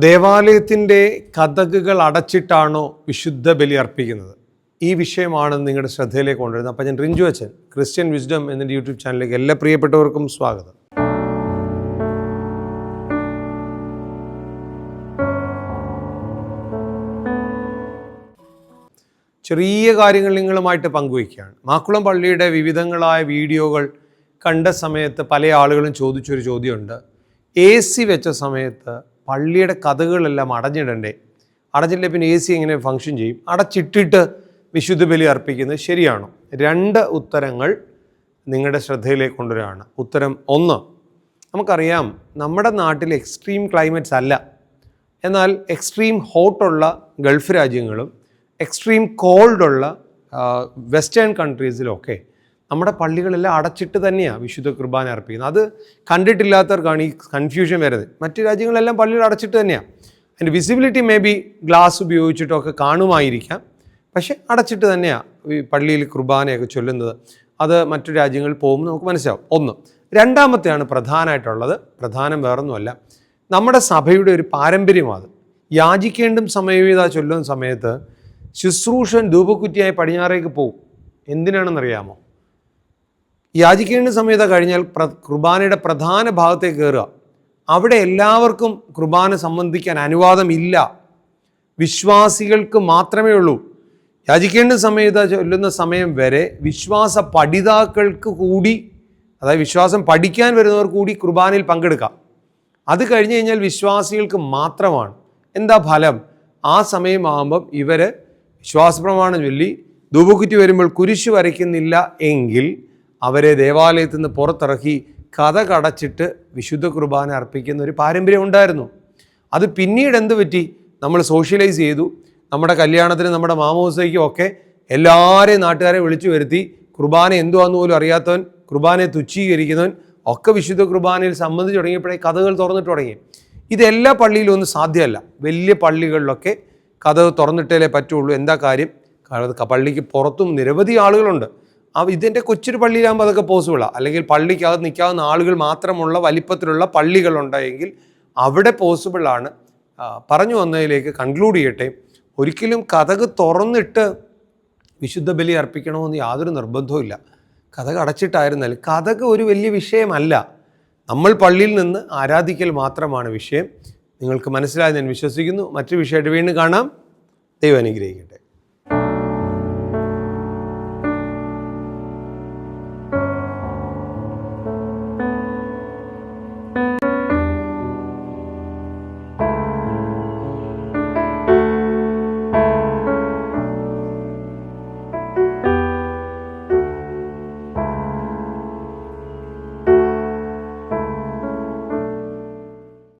ദേവാലയത്തിൻ്റെ കതകുകൾ അടച്ചിട്ടാണോ വിശുദ്ധ ബലി അർപ്പിക്കുന്നത്? ഈ വിഷയമാണ് നിങ്ങളുടെ ശ്രദ്ധയിലേക്ക് കൊണ്ടുവരുന്നത്. അപ്പോൾ ഞാൻ റിഞ്ചു അച്ഛൻ, ക്രിസ്ത്യൻ വിസ്ഡം എന്ന യൂട്യൂബ് ചാനലിലേക്ക് എല്ലാ പ്രിയപ്പെട്ടവർക്കും സ്വാഗതം. ചെറിയ കാര്യങ്ങൾ നിങ്ങളുമായിട്ട് പങ്കുവയ്ക്കുകയാണ്. മാക്കുളം പള്ളിയുടെ വിവിധങ്ങളായ വീഡിയോകൾ കണ്ട സമയത്ത് പല ആളുകളും ചോദിച്ചൊരു ചോദ്യമുണ്ട്. AC വെച്ച സമയത്ത് പള്ളിയുടെ കഥകളെല്ലാം അടഞ്ഞിടണ്ടേ? അടച്ചില്ലേ പിന്നെ AC എങ്ങനെ ഫങ്ഷൻ ചെയ്യും? അടച്ചിട്ടിട്ട് വിശുദ്ധ ബലി അർപ്പിക്കുന്നത് ശരിയാണോ? 2 ഉത്തരങ്ങൾ നിങ്ങളുടെ ശ്രദ്ധയിലേക്ക് കൊണ്ടുവരികയാണ്. ഉത്തരം 1, നമുക്കറിയാം നമ്മുടെ നാട്ടിൽ എക്സ്ട്രീം ക്ലൈമറ്റ്സ് അല്ല. എന്നാൽ എക്സ്ട്രീം ഹോട്ടുള്ള ഗൾഫ് രാജ്യങ്ങളും എക്സ്ട്രീം കോൾഡുള്ള വെസ്റ്റേൺ കൺട്രീസിലൊക്കെ നമ്മുടെ പള്ളികളെല്ലാം അടച്ചിട്ട് തന്നെയാണ് വിശുദ്ധ കുർബാന അർപ്പിക്കുന്നത്. അത് കണ്ടിട്ടില്ലാത്തവർക്കാണ് ഈ കൺഫ്യൂഷൻ വരുന്നത്. മറ്റ് രാജ്യങ്ങളെല്ലാം പള്ളികൾ അടച്ചിട്ട് തന്നെയാണ്. അതിൻ്റെ വിസിബിലിറ്റി മേ ബി ഗ്ലാസ് ഉപയോഗിച്ചിട്ടൊക്കെ കാണുമായിരിക്കാം, പക്ഷേ അടച്ചിട്ട് തന്നെയാണ് ഈ പള്ളിയിൽ കുർബാനയൊക്കെ ചൊല്ലുന്നത്. അത് മറ്റു രാജ്യങ്ങളിൽ പോകുമ്പോൾ നമുക്ക് മനസ്സിലാവും. 1. രണ്ടാമത്തെയാണ് പ്രധാനമായിട്ടുള്ളത്. പ്രധാനം വേറൊന്നുമല്ല, നമ്മുടെ സഭയുടെ ഒരു പാരമ്പര്യമാണ്. യാചിക്കേണ്ടും സമയവിധ ചൊല്ലുന്ന സമയത്ത് ശുശ്രൂഷൻ ധൂപക്കുറ്റിയായി പടിഞ്ഞാറേക്ക് പോകും. എന്തിനാണെന്നറിയാമോ? യാചിക്കേണ്ട സമയത്ത് കഴിഞ്ഞാൽ കുർബാനയുടെ പ്രധാന ഭാഗത്തേക്ക് കയറുക. അവിടെ എല്ലാവർക്കും കുർബാന സംബന്ധിക്കാൻ അനുവാദമില്ല, വിശ്വാസികൾക്ക് മാത്രമേ ഉള്ളൂ. യാചിക്കേണ്ട സമയത്ത് ചൊല്ലുന്ന സമയം വരെ വിശ്വാസ പഠിതാക്കൾക്ക് കൂടി, അതായത് വിശ്വാസം പഠിക്കാൻ വരുന്നവർ കൂടി കുർബാനയിൽ പങ്കെടുക്കാം. അത് കഴിഞ്ഞ് കഴിഞ്ഞാൽ വിശ്വാസികൾക്ക് മാത്രമാണ്. എന്താ ഫലം? ആ സമയമാകുമ്പം ഇവർ വിശ്വാസപ്രമാണം ചൊല്ലി ധൂപക്കുറ്റി വരുമ്പോൾ കുരിശ് വരയ്ക്കുന്നില്ല എങ്കിൽ അവരെ ദേവാലയത്തിൽ നിന്ന് പുറത്തിറക്കി കതകടച്ചിട്ട് വിശുദ്ധ കുർബാന അർപ്പിക്കുന്ന ഒരു പാരമ്പര്യം ഉണ്ടായിരുന്നു. അത് പിന്നീട് എന്ത് പറ്റി? നമ്മൾ സോഷ്യലൈസ് ചെയ്തു. നമ്മുടെ കല്യാണത്തിന്, നമ്മുടെ മാമോദിസയ്ക്കും ഒക്കെ എല്ലാവരെയും നാട്ടുകാരെ വിളിച്ചു വരുത്തി കുർബാന എന്തുവാന്ന് പോലും അറിയാത്തവൻ, കുർബാനയെ തുച്ഛീകരിക്കുന്നവൻ ഒക്കെ വിശുദ്ധ കുർബാനയിൽ സംബന്ധിച്ച് തുടങ്ങിയപ്പോഴേ കഥകൾ തുറന്നിട്ട് തുടങ്ങി. ഇതെല്ലാ പള്ളിയിലും ഒന്നും സാധ്യമല്ല. വലിയ പള്ളികളിലൊക്കെ കഥ തുറന്നിട്ടേ പറ്റുള്ളൂ. എന്താ കാര്യം? പള്ളിക്ക് പുറത്തും നിരവധി ആളുകളുണ്ട്. ഇതിൻ്റെ കൊച്ചൊരു പള്ളിയിലാകുമ്പോൾ അതൊക്കെ പോസിബിളാണ്. അല്ലെങ്കിൽ പള്ളിക്കകത്ത് നിൽക്കാവുന്ന ആളുകൾ മാത്രമുള്ള വലിപ്പത്തിലുള്ള പള്ളികളുണ്ടായെങ്കിൽ അവിടെ പോസിബിളാണ്. പറഞ്ഞു വന്നതിലേക്ക് കൺക്ലൂഡ് ചെയ്യട്ടെ, ഒരിക്കലും കതക് തുറന്നിട്ട് വിശുദ്ധ ബലി അർപ്പിക്കണമെന്ന് യാതൊരു നിർബന്ധവും ഇല്ല. കതക് അടച്ചിട്ടായിരുന്നാൽ കതക് ഒരു വലിയ വിഷയമല്ല. നമ്മൾ പള്ളിയിൽ നിന്ന് ആരാധിക്കൽ മാത്രമാണ് വിഷയം. നിങ്ങൾക്ക് മനസ്സിലായി ഞാൻ വിശ്വസിക്കുന്നു. മറ്റൊരു വിഷയമായിട്ട് വീണ്ടും കാണാം. ദൈവം അനുഗ്രഹിക്കട്ടെ.